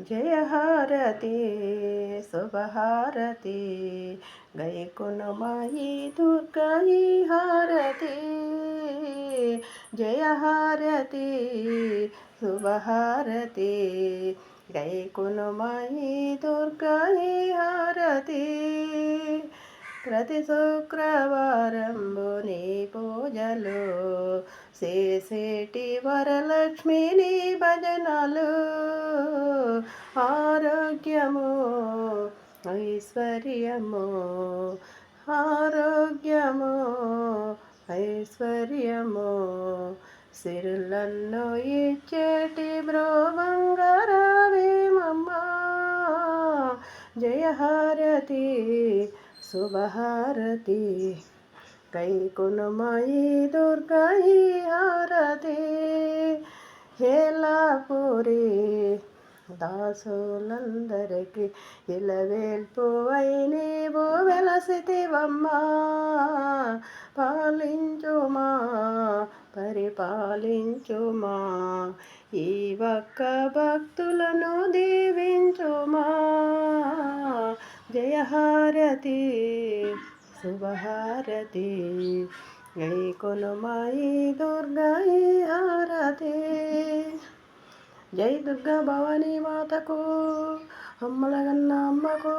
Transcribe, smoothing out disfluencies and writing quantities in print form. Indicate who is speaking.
Speaker 1: జయ హారతి శుభహారతి గైకొనుమాయి దుర్గాయి హారతి జయ హారతి శుభహారతి గైకొనుమాయి దుర్గాయి హారతి ప్రతి శుక్రవారంబు నీ పూజలు చేసేటి వరలక్ష్మి నీ భజనలు ఆరోగ్యము ఐశ్వర్యము ఆరోగ్యము ఐశ్వర్యము సిరులన్ను ఇచ్చేటి బ్రోవంగరావేమమ్మా జయ హారతి శుభహారతి గైకొనుమాయి దుర్గాయి హారతి హేలాపురి దాసులందరికీ ఇలవేల్పు అయి నీవు వెలసితివమ్మా పాలించుమా పరిపాలించుమా ఈ ఒక్క భక్తులను దీవించుమా జయ హారతి శుభహారతి గైకొనుమాయి దుర్గాయి హారతి జై దుర్గా భవానీ మాతకు అమ్మలగన్న అమ్మకు